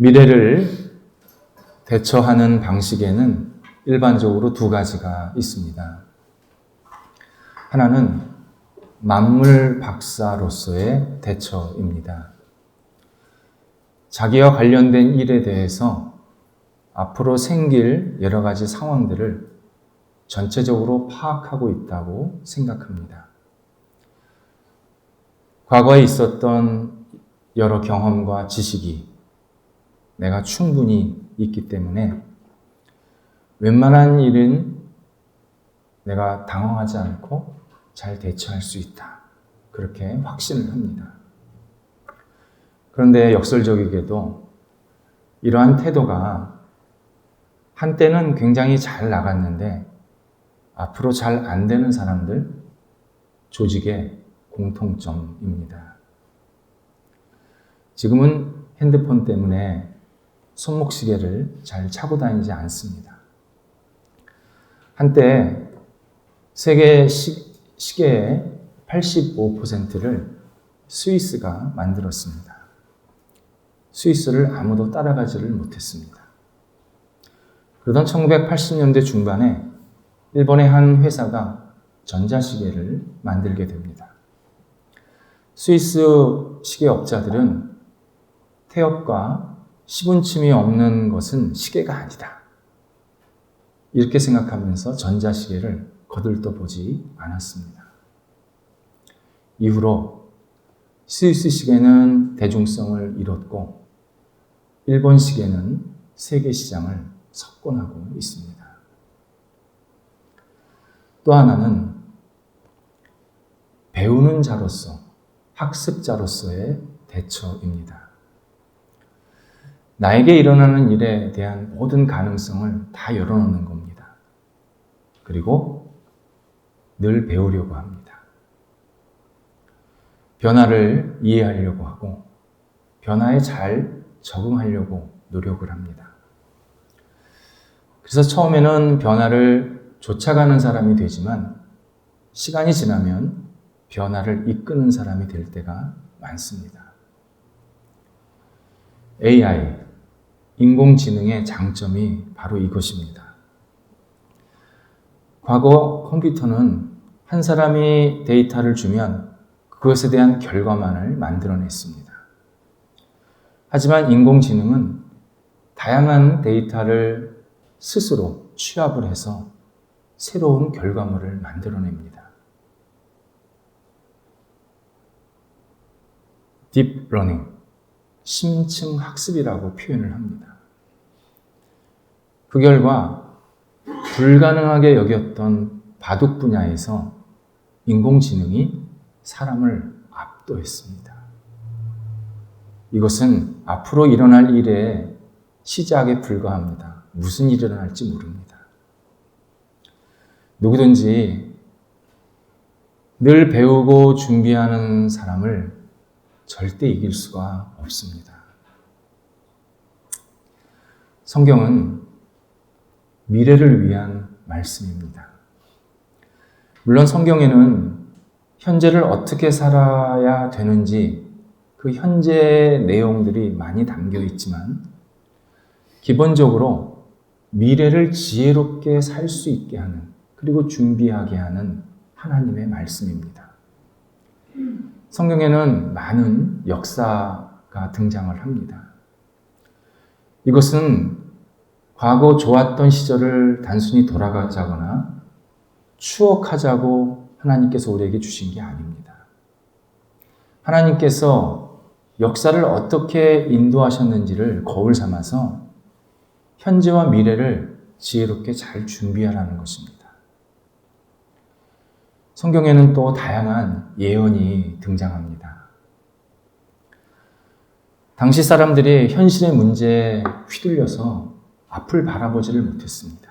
미래를 대처하는 방식에는 일반적으로 두 가지가 있습니다. 하나는 만물 박사로서의 대처입니다. 자기와 관련된 일에 대해서 앞으로 생길 여러 가지 상황들을 전체적으로 파악하고 있다고 생각합니다. 과거에 있었던 여러 경험과 지식이 내가 충분히 있기 때문에 웬만한 일은 내가 당황하지 않고 잘 대처할 수 있다. 그렇게 확신을 합니다. 그런데 역설적이게도 이러한 태도가 한때는 굉장히 잘 나갔는데 앞으로 잘 안 되는 사람들, 조직의 공통점입니다. 지금은 핸드폰 때문에 손목시계를 잘 차고 다니지 않습니다. 한때 세계 시계의 85%를 스위스가 만들었습니다. 스위스를 아무도 따라가지를 못했습니다. 그러던 1980년대 중반에 일본의 한 회사가 전자시계를 만들게 됩니다. 스위스 시계업자들은 태엽과 시분침이 없는 것은 시계가 아니다. 이렇게 생각하면서 전자시계를 거들떠보지 않았습니다. 이후로 스위스 시계는 대중성을 잃었고 일본 시계는 세계 시장을 석권하고 있습니다. 또 하나는 배우는 자로서, 학습자로서의 대처입니다. 나에게 일어나는 일에 대한 모든 가능성을 다 열어놓는 겁니다. 그리고 늘 배우려고 합니다. 변화를 이해하려고 하고 변화에 잘 적응하려고 노력을 합니다. 그래서 처음에는 변화를 쫓아가는 사람이 되지만 시간이 지나면 변화를 이끄는 사람이 될 때가 많습니다. AI, 인공지능의 장점이 바로 이것입니다. 과거 컴퓨터는 한 사람이 데이터를 주면 그것에 대한 결과만을 만들어냈습니다. 하지만 인공지능은 다양한 데이터를 스스로 취합을 해서 새로운 결과물을 만들어냅니다. 딥러닝, 심층 학습이라고 표현을 합니다. 그 결과 불가능하게 여겼던 바둑 분야에서 인공지능이 사람을 압도했습니다. 이것은 앞으로 일어날 일의 시작에 불과합니다. 무슨 일이 일어날지 모릅니다. 누구든지 늘 배우고 준비하는 사람을 절대 이길 수가 없습니다. 성경은 미래를 위한 말씀입니다. 물론 성경에는 현재를 어떻게 살아야 되는지 그 현재 내용들이 많이 담겨 있지만 기본적으로 미래를 지혜롭게 살 수 있게 하는 그리고 준비하게 하는 하나님의 말씀입니다. 성경에는 많은 역사가 등장을 합니다. 이것은 과거 좋았던 시절을 단순히 돌아가자거나 추억하자고 하나님께서 우리에게 주신 게 아닙니다. 하나님께서 역사를 어떻게 인도하셨는지를 거울 삼아서 현재와 미래를 지혜롭게 잘 준비하라는 것입니다. 성경에는 또 다양한 예언이 등장합니다. 당시 사람들이 현실의 문제에 휘둘려서 앞을 바라보지를 못했습니다.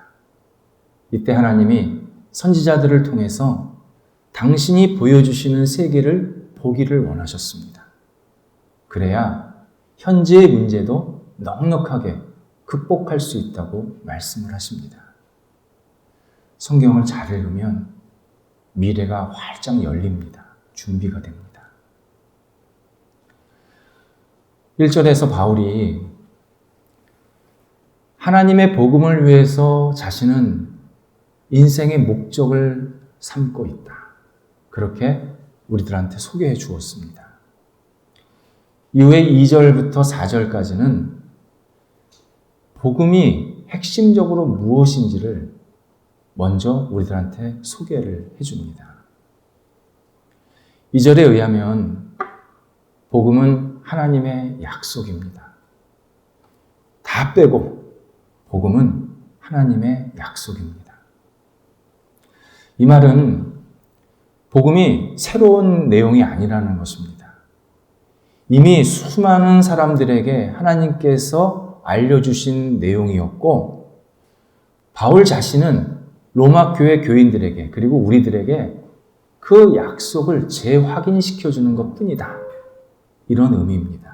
이때 하나님이 선지자들을 통해서 당신이 보여주시는 세계를 보기를 원하셨습니다. 그래야 현재의 문제도 넉넉하게 극복할 수 있다고 말씀을 하십니다. 성경을 잘 읽으면 미래가 활짝 열립니다. 준비가 됩니다. 1절에서 바울이 하나님의 복음을 위해서 자신은 인생의 목적을 삼고 있다. 그렇게 우리들한테 소개해 주었습니다. 이후에 2절부터 4절까지는 복음이 핵심적으로 무엇인지를 먼저 우리들한테 소개를 해줍니다. 2절에 의하면 복음은 하나님의 약속입니다. 다 빼고 복음은 하나님의 약속입니다. 이 말은 복음이 새로운 내용이 아니라는 것입니다. 이미 수많은 사람들에게 하나님께서 알려주신 내용이었고, 바울 자신은 로마 교회 교인들에게 그리고 우리들에게 그 약속을 재확인시켜주는 것 뿐이다. 이런 의미입니다.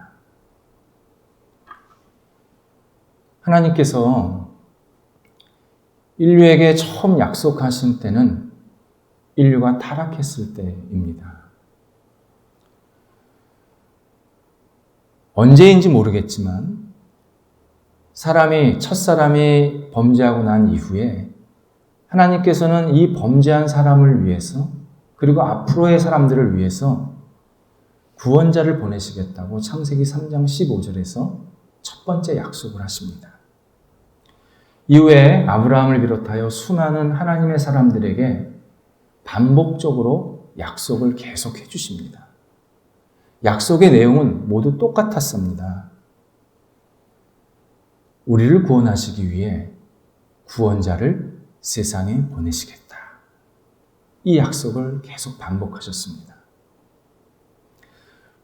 하나님께서 인류에게 처음 약속하신 때는 인류가 타락했을 때입니다. 언제인지 모르겠지만 첫사람이 범죄하고 난 이후에 하나님께서는 이 범죄한 사람을 위해서 그리고 앞으로의 사람들을 위해서 구원자를 보내시겠다고 창세기 3장 15절에서 첫 번째 약속을 하십니다. 이후에 아브라함을 비롯하여 수많은 하나님의 사람들에게 반복적으로 약속을 계속해 주십니다. 약속의 내용은 모두 똑같았습니다. 우리를 구원하시기 위해 구원자를 세상에 보내시겠다. 이 약속을 계속 반복하셨습니다.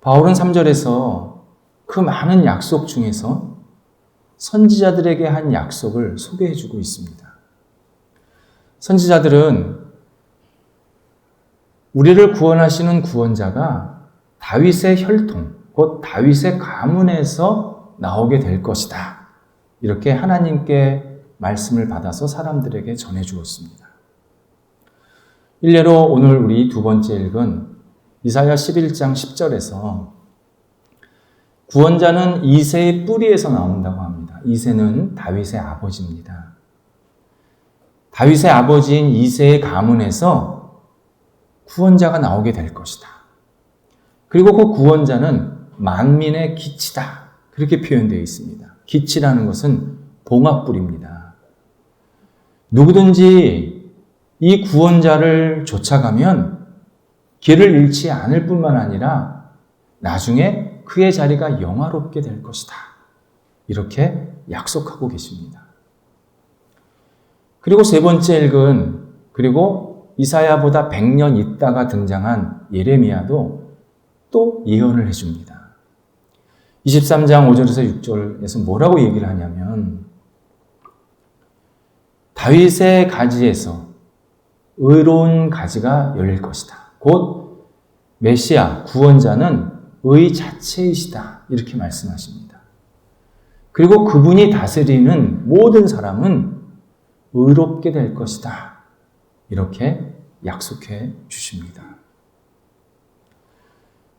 바울은 3절에서 그 많은 약속 중에서 선지자들에게 한 약속을 소개해 주고 있습니다. 선지자들은 우리를 구원하시는 구원자가 다윗의 혈통, 곧 다윗의 가문에서 나오게 될 것이다. 이렇게 하나님께 말씀을 받아서 사람들에게 전해 주었습니다. 일례로 오늘 우리 두 번째 읽은 이사야 11장 10절에서 구원자는 이새의 뿌리에서 나온다고 합니다. 이새는 다윗의 아버지입니다. 다윗의 아버지인 이새의 가문에서 구원자가 나오게 될 것이다. 그리고 그 구원자는 만민의 기치다. 그렇게 표현되어 있습니다. 기치라는 것은 봉합불입니다. 누구든지 이 구원자를 쫓아가면 길을 잃지 않을 뿐만 아니라 나중에 그의 자리가 영화롭게 될 것이다. 이렇게 약속하고 계십니다. 그리고 세 번째 읽은 그리고 이사야보다 100년 있다가 등장한 예레미야도 또 예언을 해줍니다. 23장 5절에서 6절에서 뭐라고 얘기를 하냐면 다윗의 가지에서 의로운 가지가 열릴 것이다. 곧 메시아, 구원자는 의 자체이시다. 이렇게 말씀하십니다. 그리고 그분이 다스리는 모든 사람은 의롭게 될 것이다. 이렇게 약속해 주십니다.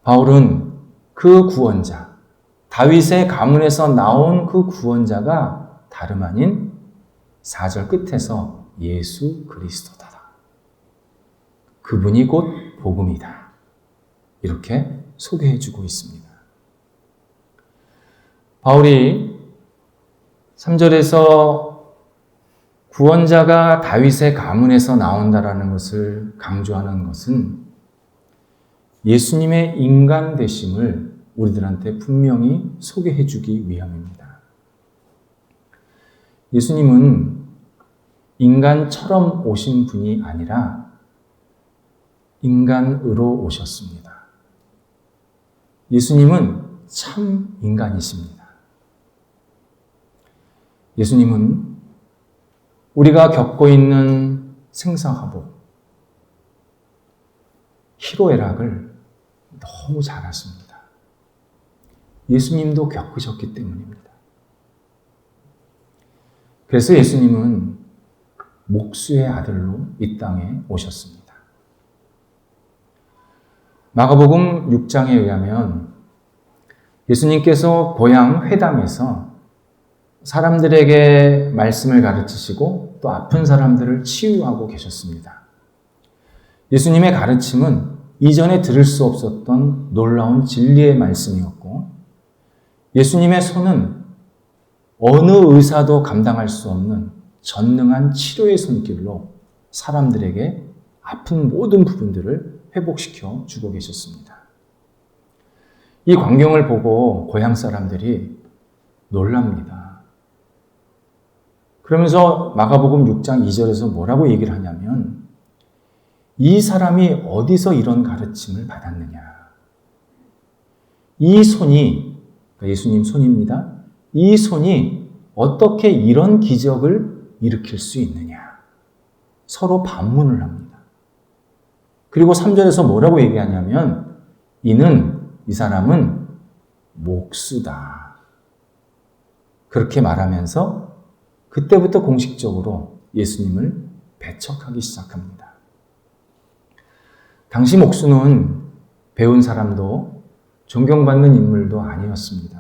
바울은 그 구원자, 다윗의 가문에서 나온 그 구원자가 다름 아닌 4절 끝에서 예수 그리스도다. 그분이 곧 복음이다. 이렇게 소개해 주고 있습니다. 바울이 3절에서 구원자가 다윗의 가문에서 나온다라는 것을 강조하는 것은 예수님의 인간 되심을 우리들한테 분명히 소개해 주기 위함입니다. 예수님은 인간처럼 오신 분이 아니라 인간으로 오셨습니다. 예수님은 참 인간이십니다. 예수님은 우리가 겪고 있는 생사화복, 희로애락을 너무 잘 아십니다. 예수님도 겪으셨기 때문입니다. 그래서 예수님은 목수의 아들로 이 땅에 오셨습니다. 마가복음 6장에 의하면 예수님께서 고향 회당에서 사람들에게 말씀을 가르치시고 또 아픈 사람들을 치유하고 계셨습니다. 예수님의 가르침은 이전에 들을 수 없었던 놀라운 진리의 말씀이었고, 예수님의 손은 어느 의사도 감당할 수 없는 전능한 치료의 손길로 사람들에게 아픈 모든 부분들을 회복시켜 주고 계셨습니다. 이 광경을 보고 고향 사람들이 놀랍니다. 그러면서 마가복음 6장 2절에서 뭐라고 얘기를 하냐면, 이 사람이 어디서 이런 가르침을 받았느냐. 이 손이, 그러니까 예수님 손입니다. 이 손이 어떻게 이런 기적을 일으킬 수 있느냐. 서로 반문을 합니다. 그리고 3절에서 뭐라고 얘기하냐면, 이 사람은 목수다. 그렇게 말하면서 그때부터 공식적으로 예수님을 배척하기 시작합니다. 당시 목수는 배운 사람도 존경받는 인물도 아니었습니다.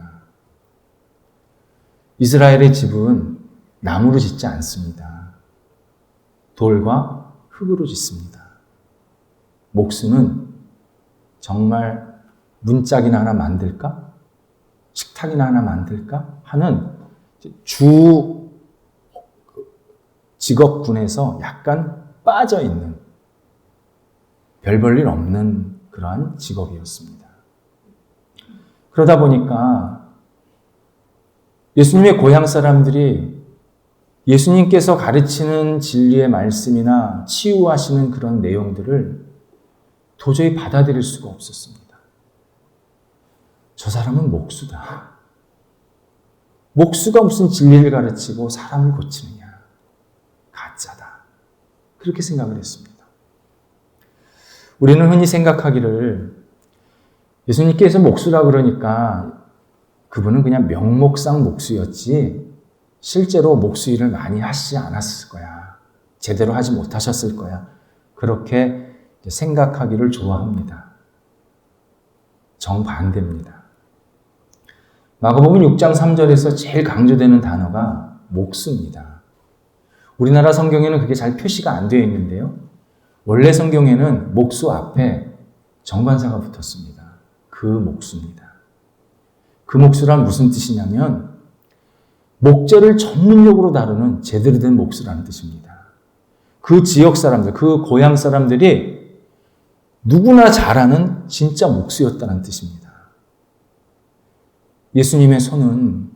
이스라엘의 집은 나무로 짓지 않습니다. 돌과 흙으로 짓습니다. 목수는 정말 문짝이나 하나 만들까? 식탁이나 하나 만들까? 하는 주 직업군에서 약간 빠져있는, 별 볼 일 없는 그러한 직업이었습니다. 그러다 보니까 예수님의 고향 사람들이 예수님께서 가르치는 진리의 말씀이나 치유하시는 그런 내용들을 도저히 받아들일 수가 없었습니다. 저 사람은 목수다. 목수가 무슨 진리를 가르치고 사람을 고치느냐. 가짜다. 그렇게 생각을 했습니다. 우리는 흔히 생각하기를 예수님께서 목수라 그러니까 그분은 그냥 명목상 목수였지 실제로 목수 일을 많이 하시지 않았을 거야. 제대로 하지 못하셨을 거야. 그렇게 생각하기를 좋아합니다. 정반대입니다. 마가복음 6장 3절에서 제일 강조되는 단어가 목수입니다. 우리나라 성경에는 그게 잘 표시가 안 되어 있는데요. 원래 성경에는 목수 앞에 정관사가 붙었습니다. 그 목수입니다. 그 목수란 무슨 뜻이냐면 목재를 전문적으로 다루는 제대로 된 목수라는 뜻입니다. 그 지역 사람들, 그 고향 사람들이 누구나 잘 아는 진짜 목수였다는 뜻입니다. 예수님의 손은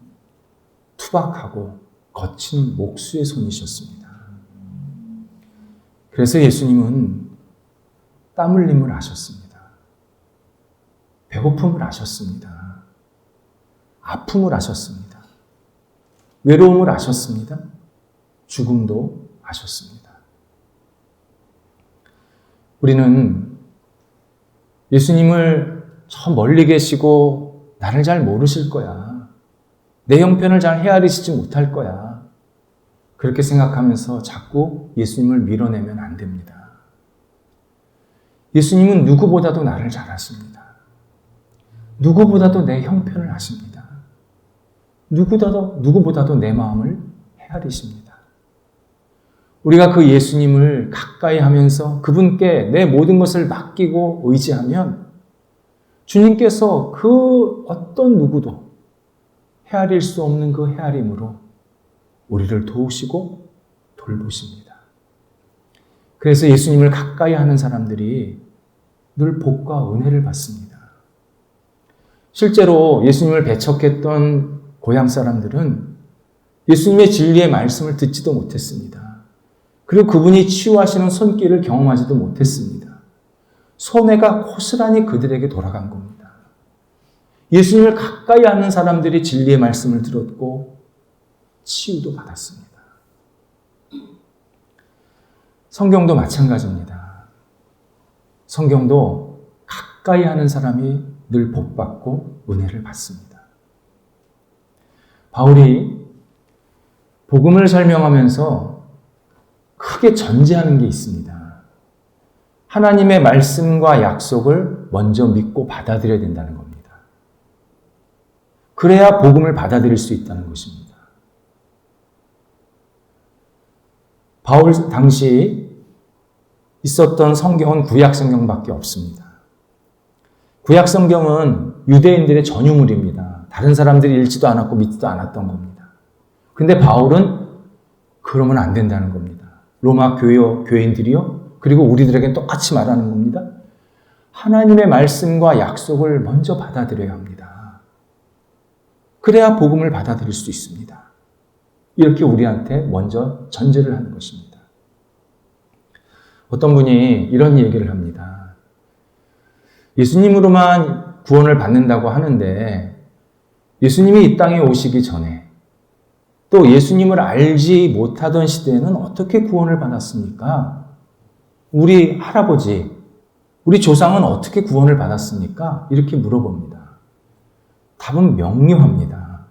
투박하고 거친 목수의 손이셨습니다. 그래서 예수님은 땀 흘림을 아셨습니다. 배고픔을 아셨습니다. 아픔을 아셨습니다. 외로움을 아셨습니다. 죽음도 아셨습니다. 우리는 예수님을 저 멀리 계시고 나를 잘 모르실 거야. 내 형편을 잘 헤아리시지 못할 거야. 그렇게 생각하면서 자꾸 예수님을 밀어내면 안 됩니다. 예수님은 누구보다도 나를 잘 아십니다. 누구보다도 내 형편을 아십니다. 누구보다도 내 마음을 헤아리십니다. 우리가 그 예수님을 가까이 하면서 그분께 내 모든 것을 맡기고 의지하면 주님께서 그 어떤 누구도 헤아릴 수 없는 그 헤아림으로 우리를 도우시고 돌보십니다. 그래서 예수님을 가까이 하는 사람들이 늘 복과 은혜를 받습니다. 실제로 예수님을 배척했던 고향 사람들은 예수님의 진리의 말씀을 듣지도 못했습니다. 그리고 그분이 치유하시는 손길을 경험하지도 못했습니다. 손해가 고스란히 그들에게 돌아간 겁니다. 예수님을 가까이 하는 사람들이 진리의 말씀을 들었고 치유도 받았습니다. 성경도 마찬가지입니다. 성경도 가까이 하는 사람이 늘 복받고 은혜를 받습니다. 바울이 복음을 설명하면서 크게 전제하는 게 있습니다. 하나님의 말씀과 약속을 먼저 믿고 받아들여야 된다는 겁니다. 그래야 복음을 받아들일 수 있다는 것입니다. 바울 당시 있었던 성경은 구약 성경밖에 없습니다. 구약 성경은 유대인들의 전유물입니다. 다른 사람들이 읽지도 않았고 믿지도 않았던 겁니다. 근데 바울은 그러면 안 된다는 겁니다. 로마 교인들이요, 그리고 우리들에겐 똑같이 말하는 겁니다. 하나님의 말씀과 약속을 먼저 받아들여야 합니다. 그래야 복음을 받아들일 수 있습니다. 이렇게 우리한테 먼저 전제를 하는 것입니다. 어떤 분이 이런 얘기를 합니다. 예수님으로만 구원을 받는다고 하는데 예수님이 이 땅에 오시기 전에 또 예수님을 알지 못하던 시대에는 어떻게 구원을 받았습니까? 우리 할아버지, 우리 조상은 어떻게 구원을 받았습니까? 이렇게 물어봅니다. 답은 명료합니다.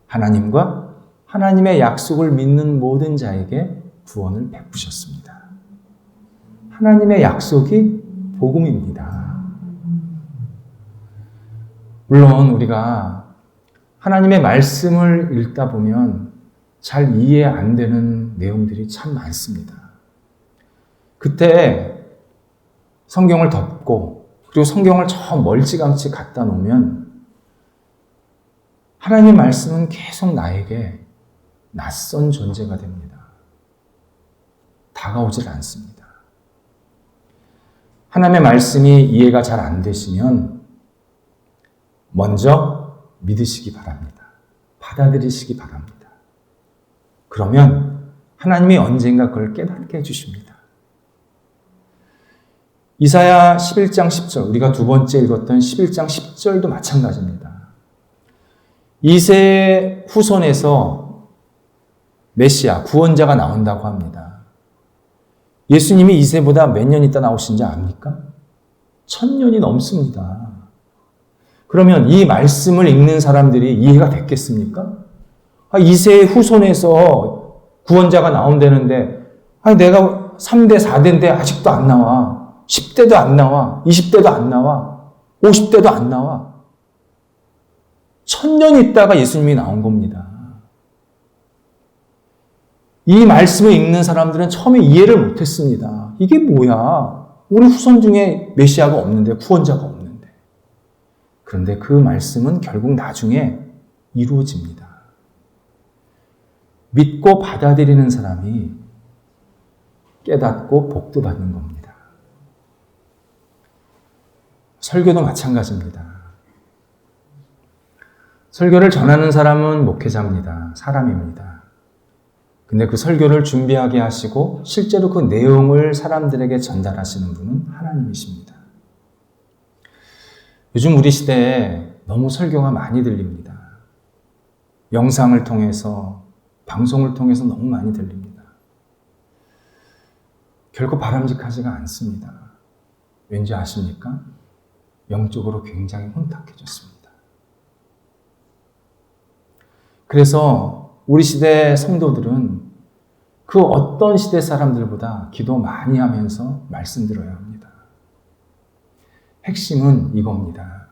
하나님과 하나님의 약속을 믿는 모든 자에게 구원을 베푸셨습니다. 하나님의 약속이 복음입니다. 물론 우리가 하나님의 말씀을 읽다 보면 잘 이해 안 되는 내용들이 참 많습니다. 그때 성경을 덮고 그리고 성경을 저 멀찌감치 갖다 놓으면 하나님의 말씀은 계속 나에게 낯선 존재가 됩니다. 다가오질 않습니다. 하나님의 말씀이 이해가 잘 안 되시면 먼저 믿으시기 바랍니다. 받아들이시기 바랍니다. 그러면 하나님이 언젠가 그걸 깨닫게 해주십니다. 이사야 11장 10절, 우리가 두 번째 읽었던 11장 10절도 마찬가지입니다. 이새의 후손에서 메시아, 구원자가 나온다고 합니다. 예수님이 이새보다 몇 년 있다 나오신지 압니까? 1000년이 넘습니다. 그러면 이 말씀을 읽는 사람들이 이해가 됐겠습니까? 이새의 후손에서 구원자가 나온다는데 내가 3대, 4대인데 아직도 안 나와. 10대도 안 나와. 20대도 안 나와. 50대도 안 나와. 1000년 있다가 예수님이 나온 겁니다. 이 말씀을 읽는 사람들은 처음에 이해를 못했습니다. 이게 뭐야? 우리 후손 중에 메시아가 없는데, 구원자가 없는데. 그런데 그 말씀은 결국 나중에 이루어집니다. 믿고 받아들이는 사람이 깨닫고 복도 받는 겁니다. 설교도 마찬가지입니다. 설교를 전하는 사람은 목회자입니다. 사람입니다. 근데 그 설교를 준비하게 하시고 실제로 그 내용을 사람들에게 전달하시는 분은 하나님이십니다. 요즘 우리 시대에 너무 설교가 많이 들립니다. 영상을 통해서, 방송을 통해서 너무 많이 들립니다. 결코 바람직하지가 않습니다. 왠지 아십니까? 영적으로 굉장히 혼탁해졌습니다. 그래서 우리 시대 성도들은 그 어떤 시대 사람들보다 기도 많이 하면서 말씀 들어야 합니다. 핵심은 이겁니다.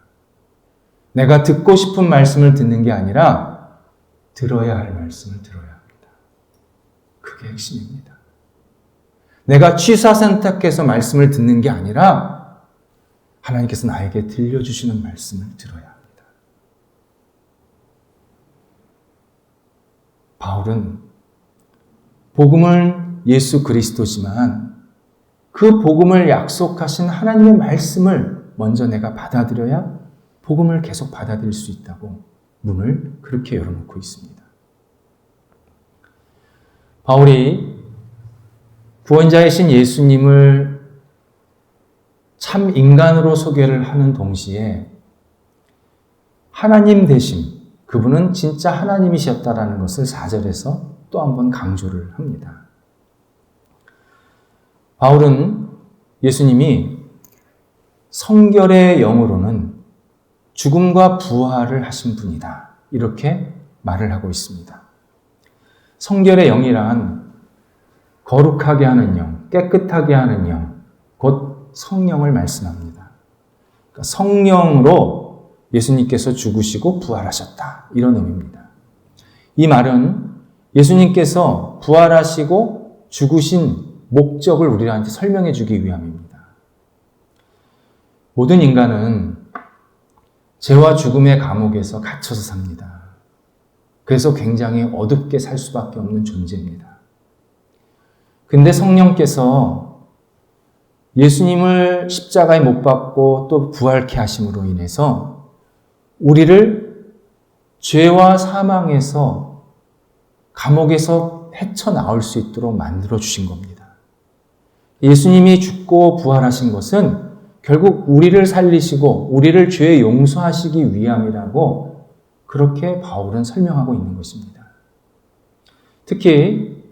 내가 듣고 싶은 말씀을 듣는 게 아니라 들어야 할 말씀을 들어야 합니다. 그게 핵심입니다. 내가 취사 선택해서 말씀을 듣는 게 아니라 하나님께서 나에게 들려주시는 말씀을 들어야 합니다. 바울은 복음은 예수 그리스도지만 그 복음을 약속하신 하나님의 말씀을 먼저 내가 받아들여야 복음을 계속 받아들일 수 있다고 문을 그렇게 열어놓고 있습니다. 바울이 구원자이신 예수님을 참 인간으로 소개를 하는 동시에 하나님 되심, 그분은 진짜 하나님이셨다라는 것을 4절에서 또 한 번 강조를 합니다. 바울은 예수님이 성결의 영으로는 죽음과 부활을 하신 분이다. 이렇게 말을 하고 있습니다. 성결의 영이란 거룩하게 하는 영, 깨끗하게 하는 영, 곧 성령을 말씀합니다. 그러니까 성령으로 예수님께서 죽으시고 부활하셨다. 이런 의미입니다. 이 말은 예수님께서 부활하시고 죽으신 목적을 우리한테 설명해 주기 위함입니다. 모든 인간은 죄와 죽음의 감옥에서 갇혀서 삽니다. 그래서 굉장히 어둡게 살 수밖에 없는 존재입니다. 근데 성령께서 예수님을 십자가에 못 박고 또 부활케 하심으로 인해서 우리를 죄와 사망에서 감옥에서 헤쳐나올 수 있도록 만들어 주신 겁니다. 예수님이 죽고 부활하신 것은 결국 우리를 살리시고 우리를 죄 용서하시기 위함이라고 그렇게 바울은 설명하고 있는 것입니다. 특히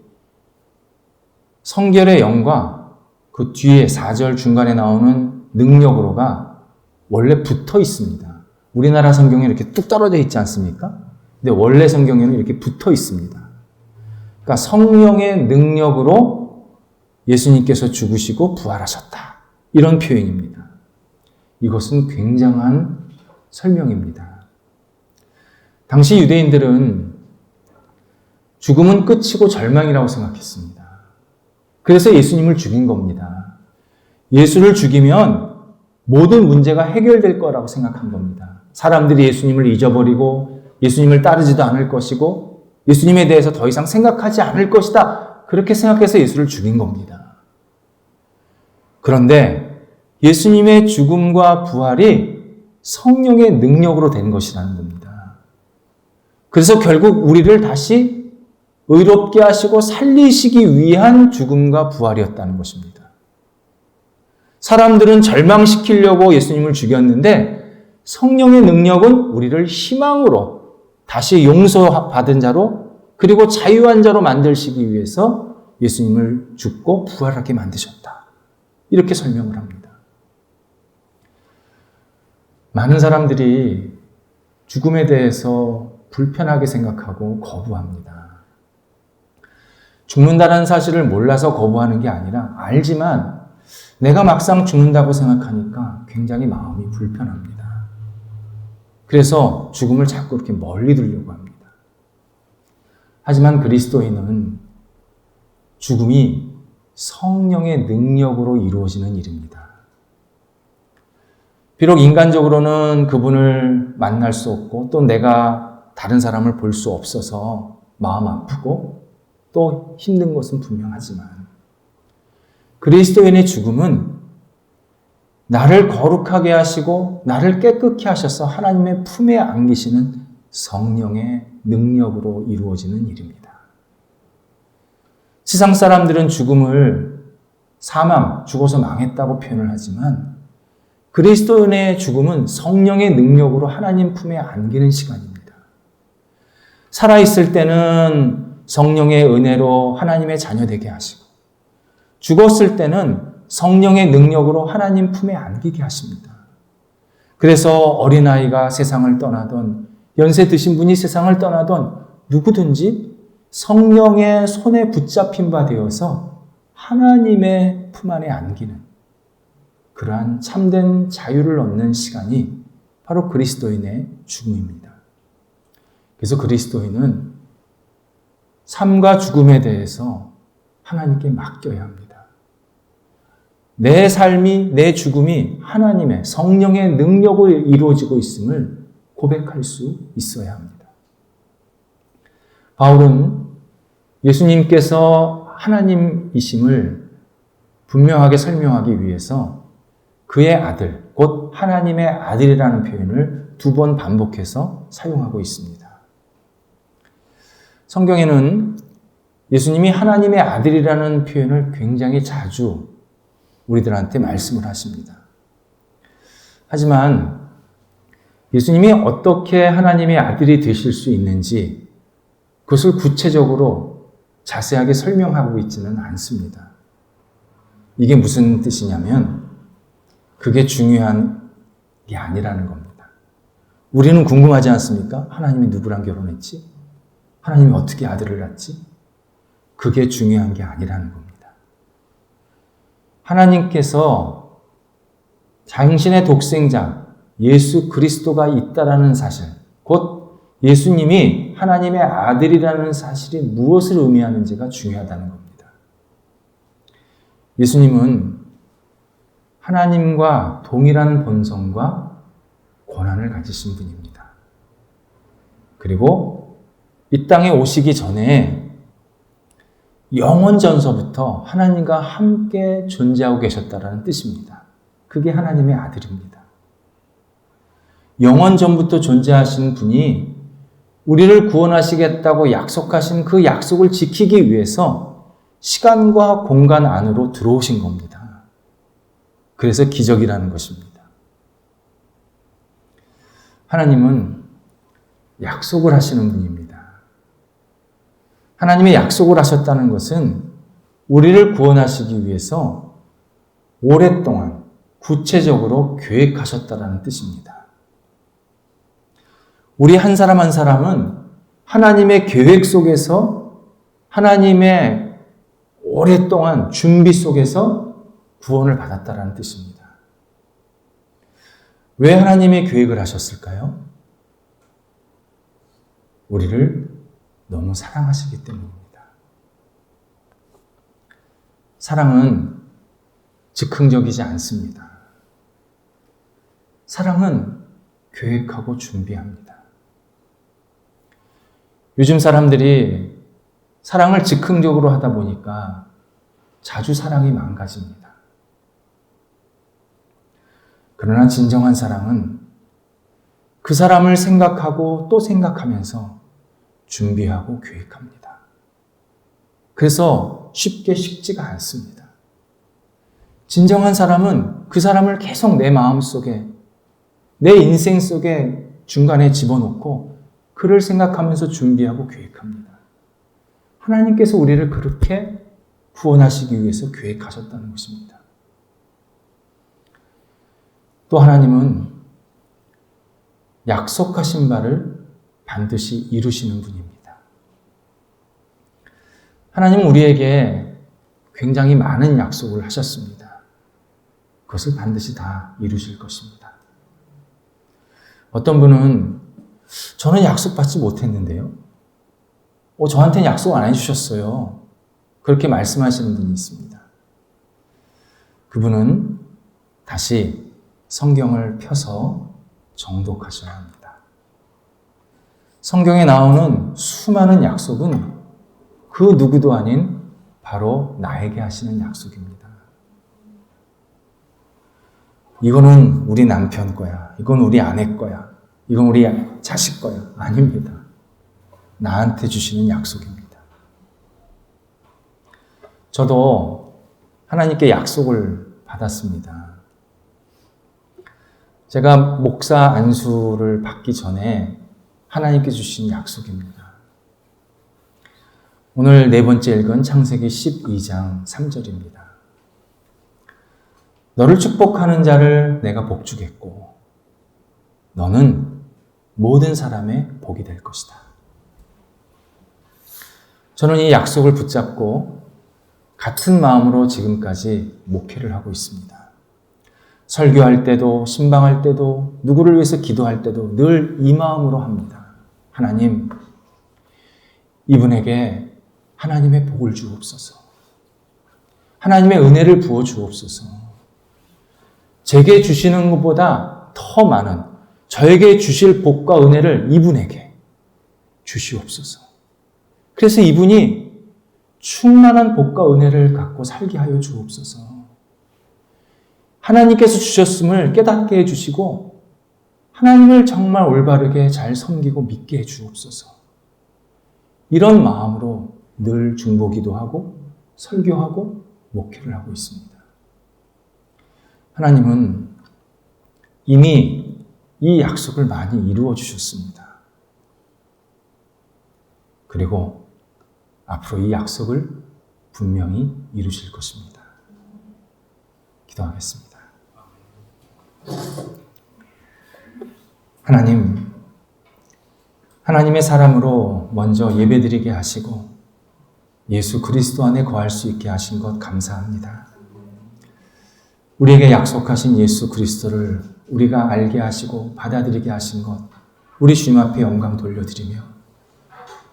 성결의 영과 그 뒤에 4절 중간에 나오는 능력으로가 원래 붙어 있습니다. 우리나라 성경에 이렇게 뚝 떨어져 있지 않습니까? 근데 원래 성경에는 이렇게 붙어 있습니다. 그러니까 성령의 능력으로 예수님께서 죽으시고 부활하셨다. 이런 표현입니다. 이것은 굉장한 설명입니다. 당시 유대인들은 죽음은 끝이고 절망이라고 생각했습니다. 그래서 예수님을 죽인 겁니다. 예수를 죽이면 모든 문제가 해결될 거라고 생각한 겁니다. 사람들이 예수님을 잊어버리고 예수님을 따르지도 않을 것이고 예수님에 대해서 더 이상 생각하지 않을 것이다. 그렇게 생각해서 예수를 죽인 겁니다. 그런데 예수님의 죽음과 부활이 성령의 능력으로 된 것이라는 겁니다. 그래서 결국 우리를 다시 의롭게 하시고 살리시기 위한 죽음과 부활이었다는 것입니다. 사람들은 절망시키려고 예수님을 죽였는데 성령의 능력은 우리를 희망으로 다시 용서받은 자로 그리고 자유한 자로 만드시기 위해서 예수님을 죽고 부활하게 만드셨다. 이렇게 설명을 합니다. 많은 사람들이 죽음에 대해서 불편하게 생각하고 거부합니다. 죽는다는 사실을 몰라서 거부하는 게 아니라 알지만 내가 막상 죽는다고 생각하니까 굉장히 마음이 불편합니다. 그래서 죽음을 자꾸 이렇게 멀리 두려고 합니다. 하지만 그리스도인은 죽음이 성령의 능력으로 이루어지는 일입니다. 비록 인간적으로는 그분을 만날 수 없고 또 내가 다른 사람을 볼 수 없어서 마음 아프고 또 힘든 것은 분명하지만 그리스도인의 죽음은 나를 거룩하게 하시고 나를 깨끗게 하셔서 하나님의 품에 안기시는 성령의 능력으로 이루어지는 일입니다. 세상 사람들은 죽음을 사망, 죽어서 망했다고 표현을 하지만 그리스도인의 죽음은 성령의 능력으로 하나님 품에 안기는 시간입니다. 살아있을 때는 성령의 은혜로 하나님의 자녀 되게 하시고 죽었을 때는 성령의 능력으로 하나님 품에 안기게 하십니다. 그래서 어린아이가 세상을 떠나던 연세 드신 분이 세상을 떠나던 누구든지 성령의 손에 붙잡힌 바 되어서 하나님의 품 안에 안기는 그러한 참된 자유를 얻는 시간이 바로 그리스도인의 죽음입니다. 그래서 그리스도인은 삶과 죽음에 대해서 하나님께 맡겨야 합니다. 내 삶이, 내 죽음이 하나님의 성령의 능력으로 이루어지고 있음을 고백할 수 있어야 합니다. 바울은 예수님께서 하나님이심을 분명하게 설명하기 위해서 그의 아들, 곧 하나님의 아들이라는 표현을 2번 반복해서 사용하고 있습니다. 성경에는 예수님이 하나님의 아들이라는 표현을 굉장히 자주 우리들한테 말씀을 하십니다. 하지만 예수님이 어떻게 하나님의 아들이 되실 수 있는지 그것을 구체적으로 자세하게 설명하고 있지는 않습니다. 이게 무슨 뜻이냐면 그게 중요한 게 아니라는 겁니다. 우리는 궁금하지 않습니까? 하나님이 누구랑 결혼했지? 하나님이 어떻게 아들을 낳지? 그게 중요한 게 아니라는 겁니다. 하나님께서 당신의 독생자 예수 그리스도가 있다라는 사실, 곧 예수님이 하나님의 아들이라는 사실이 무엇을 의미하는지가 중요하다는 겁니다. 예수님은 하나님과 동일한 본성과 권한을 가지신 분입니다. 그리고 이 땅에 오시기 전에 영원 전서부터 하나님과 함께 존재하고 계셨다라는 뜻입니다. 그게 하나님의 아들입니다. 영원 전부터 존재하신 분이 우리를 구원하시겠다고 약속하신 그 약속을 지키기 위해서 시간과 공간 안으로 들어오신 겁니다. 그래서 기적이라는 것입니다. 하나님은 약속을 하시는 분입니다. 하나님의 약속을 하셨다는 것은 우리를 구원하시기 위해서 오랫동안 구체적으로 계획하셨다는 뜻입니다. 우리 한 사람 한 사람은 하나님의 계획 속에서 하나님의 오랫동안 준비 속에서 구원을 받았다는 뜻입니다. 왜 하나님의 계획을 하셨을까요? 우리를 너무 사랑하시기 때문입니다. 사랑은 즉흥적이지 않습니다. 사랑은 계획하고 준비합니다. 요즘 사람들이 사랑을 즉흥적으로 하다 보니까 자주 사랑이 망가집니다. 그러나 진정한 사랑은 그 사람을 생각하고 또 생각하면서 준비하고 계획합니다. 그래서 쉽게 식지가 않습니다. 진정한 사람은 그 사람을 계속 내 마음속에, 내 인생 속에 중간에 집어넣고 그를 생각하면서 준비하고 계획합니다. 하나님께서 우리를 그렇게 구원하시기 위해서 계획하셨다는 것입니다. 또 하나님은 약속하신 바를 반드시 이루시는 분입니다. 하나님은 우리에게 굉장히 많은 약속을 하셨습니다. 그것을 반드시 다 이루실 것입니다. 어떤 분은 저는 약속받지 못했는데요. 저한테는 약속 안 해주셨어요. 그렇게 말씀하시는 분이 있습니다. 그분은 다시 성경을 펴서 정독하셔야 합니다. 성경에 나오는 수많은 약속은 그 누구도 아닌 바로 나에게 하시는 약속입니다. 이거는 우리 남편 거야. 이건 우리 아내 거야. 이건 우리 자식 거야. 아닙니다. 나한테 주시는 약속입니다. 저도 하나님께 약속을 받았습니다. 제가 목사 안수를 받기 전에 하나님께 주신 약속입니다. 오늘 네 번째 읽은 창세기 12장 3절입니다. 너를 축복하는 자를 내가 복주겠고 너는 모든 사람의 복이 될 것이다. 저는 이 약속을 붙잡고 같은 마음으로 지금까지 목회를 하고 있습니다. 설교할 때도, 신방할 때도, 누구를 위해서 기도할 때도 늘 이 마음으로 합니다. 하나님, 이분에게 하나님의 복을 주옵소서. 하나님의 은혜를 부어 주옵소서. 제게 주시는 것보다 더 많은 저에게 주실 복과 은혜를 이분에게 주시옵소서. 그래서 이분이 충만한 복과 은혜를 갖고 살게 하여 주옵소서. 하나님께서 주셨음을 깨닫게 해주시고 하나님을 정말 올바르게 잘 섬기고 믿게 해주옵소서. 이런 마음으로 늘 중보기도 하고 설교하고 목회를 하고 있습니다. 하나님은 이미 이 약속을 많이 이루어 주셨습니다. 그리고 앞으로 이 약속을 분명히 이루실 것입니다. 기도하겠습니다. 하나님, 하나님의 사람으로 먼저 예배드리게 하시고 예수 그리스도 안에 거할 수 있게 하신 것 감사합니다. 우리에게 약속하신 예수 그리스도를 우리가 알게 하시고 받아들이게 하신 것, 우리 주님 앞에 영광 돌려드리며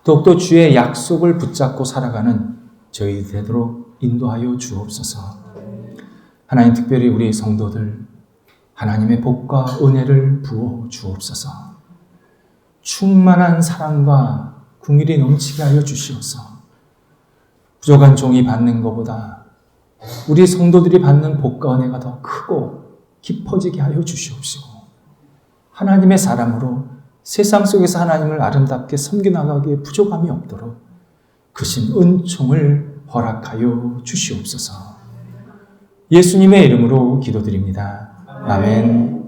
더욱더 주의 약속을 붙잡고 살아가는 저희 되도록 인도하여 주옵소서. 하나님, 특별히 우리 성도들 하나님의 복과 은혜를 부어 주옵소서. 충만한 사랑과 긍휼이 넘치게 하여 주시옵소서. 부족한 종이 받는 것보다 우리 성도들이 받는 복과 은혜가 더 크고 깊어지게 하여 주시옵시고, 하나님의 사람으로 세상 속에서 하나님을 아름답게 섬겨나가기에 부족함이 없도록 크신 은총을 허락하여 주시옵소서. 예수님의 이름으로 기도드립니다. 아멘.